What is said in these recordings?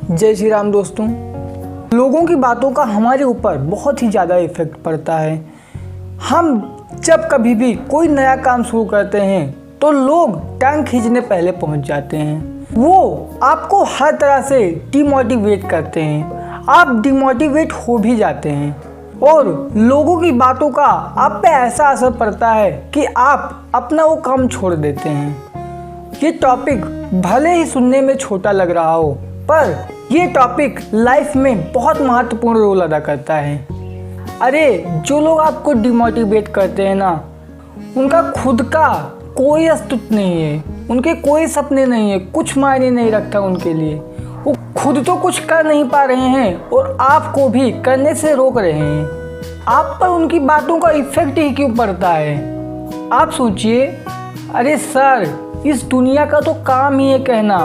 जय श्री राम दोस्तों। लोगों की बातों का हमारे ऊपर बहुत ही ज़्यादा इफ़ेक्ट पड़ता है। हम जब कभी भी कोई नया काम शुरू करते हैं तो लोग टांग खींचने पहले पहुंच जाते हैं। वो आपको हर तरह से डिमोटिवेट करते हैं, आप डिमोटिवेट हो भी जाते हैं और लोगों की बातों का आप पे ऐसा असर पड़ता है कि आप अपना वो काम छोड़ देते हैं। ये टॉपिक भले ही सुनने में छोटा लग रहा हो, पर ये टॉपिक लाइफ में बहुत महत्वपूर्ण रोल अदा करता है। अरे जो लोग आपको डिमोटिवेट करते हैं ना, उनका खुद का कोई अस्तित्व नहीं है, उनके कोई सपने नहीं है, कुछ मायने नहीं रखता उनके लिए। वो खुद तो कुछ कर नहीं पा रहे हैं और आपको भी करने से रोक रहे हैं। आप पर उनकी बातों का इफेक्ट ही क्यों पड़ता है? आप सोचिए, अरे सर, इस दुनिया का तो काम ही है कहना।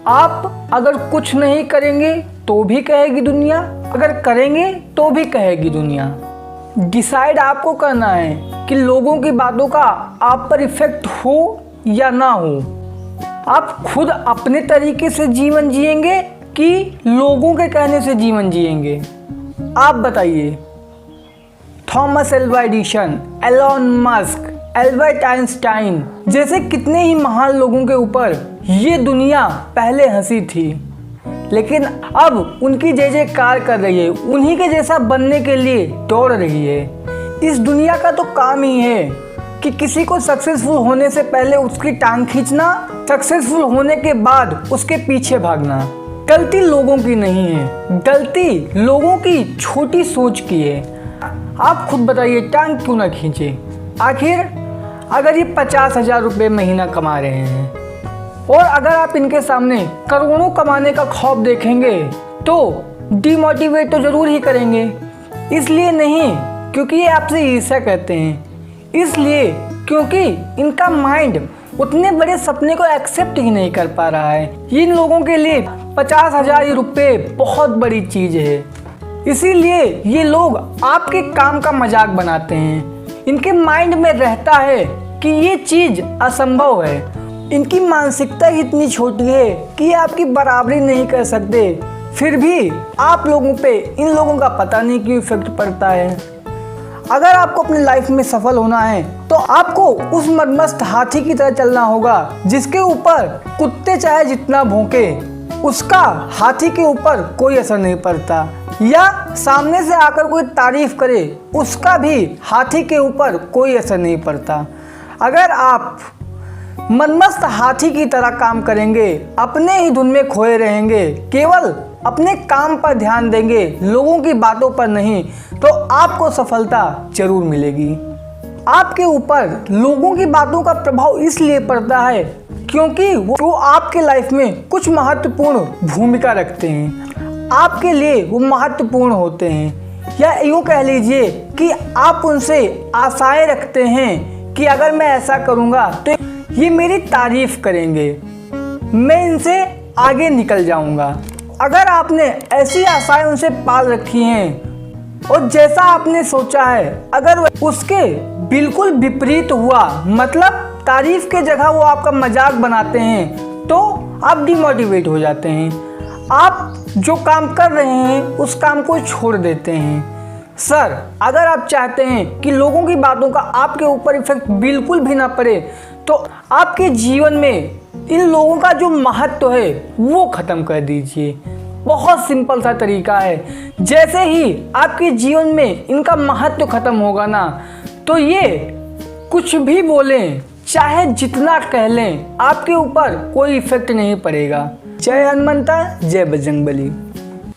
आप अगर कुछ नहीं करेंगे तो भी कहेगी दुनिया, अगर करेंगे तो भी कहेगी दुनिया। डिसाइड आपको करना है कि लोगों की बातों का आप पर इफेक्ट हो या ना हो। आप खुद अपने तरीके से जीवन जिएंगे कि लोगों के कहने से जीवन जिएंगे? आप बताइए। Thomas Alva Edison, Elon Musk, Albert Einstein जैसे कितने ही महान लोगों के ऊपर ये दुनिया पहले हंसी थी, लेकिन अब उनकी जय जयकार कर रही है, उन्हीं के जैसा बनने के लिए दौड़ रही है। इस दुनिया का तो काम ही है कि किसी को सक्सेसफुल होने से पहले उसकी टांग खींचना, सक्सेसफुल होने के बाद उसके पीछे भागना। गलती लोगों की नहीं है, गलती लोगों की छोटी सोच की है। आप खुद बताइए, टांग क्यों ना खींचे? आखिर अगर ये 50,000 रुपये महीना कमा रहे हैं और अगर आप इनके सामने करोड़ों कमाने का ख्वाब देखेंगे तो डिमोटिवेट तो ज़रूर ही करेंगे। इसलिए नहीं क्योंकि ये आपसे ईर्ष्या करते हैं, इसलिए क्योंकि इनका माइंड उतने बड़े सपने को एक्सेप्ट ही नहीं कर पा रहा है। इन लोगों के लिए 50,000 रुपये बहुत बड़ी चीज़ है, इसीलिए ये लोग आपके काम का मजाक बनाते हैं। इनके माइंड में रहता है कि ये चीज़ असंभव है। इनकी मानसिकता ही इतनी छोटी है कि आपकी बराबरी नहीं कर सकते, फिर भी आप लोगों पे इन लोगों का पता नहीं क्यों इफेक्ट पड़ता है। अगर आपको अपनी लाइफ में सफल होना है तो आपको उस मदमस्त हाथी की तरह चलना होगा जिसके ऊपर कुत्ते चाहे जितना भौंके, उसका हाथी के ऊपर कोई असर नहीं पड़ता, या सामने से आकर कोई तारीफ करे उसका भी हाथी के ऊपर कोई असर नहीं पड़ता। अगर आप मनमस्त हाथी की तरह काम करेंगे, अपने ही धुन में खोए रहेंगे, केवल अपने काम पर ध्यान देंगे, लोगों की बातों पर नहीं, तो आपको सफलता जरूर मिलेगी। आपके ऊपर लोगों की बातों का प्रभाव इसलिए पड़ता है क्योंकि वो आपके लाइफ में कुछ महत्वपूर्ण भूमिका रखते हैं, आपके लिए वो महत्वपूर्ण होते हैं, या यूँ कह लीजिए कि आप उनसे आशाएं रखते हैं कि अगर मैं ऐसा करूँगा तो ये मेरी तारीफ करेंगे, मैं इनसे आगे निकल जाऊँगा। अगर आपने ऐसी आशाएं उनसे पाल रखी हैं और जैसा आपने सोचा है अगर उसके बिल्कुल विपरीत हुआ, मतलब तारीफ के जगह वो आपका मजाक बनाते हैं, तो आप डिमोटिवेट हो जाते हैं। आप जो काम कर रहे हैं उस काम को छोड़ देते हैं। सर, अगर आप चाहते हैं कि लोगों की बातों का आपके ऊपर इफेक्ट बिल्कुल भी ना पड़े तो आपके जीवन में इन लोगों का जो महत्व है वो ख़त्म कर दीजिए। बहुत सिंपल सा तरीका है। जैसे ही आपके जीवन में इनका महत्व ख़त्म होगा ना, तो ये कुछ भी बोलें, चाहे जितना कह लें, आपके ऊपर कोई इफेक्ट नहीं पड़ेगा। जय हनुमंता, जय बजरंगबली।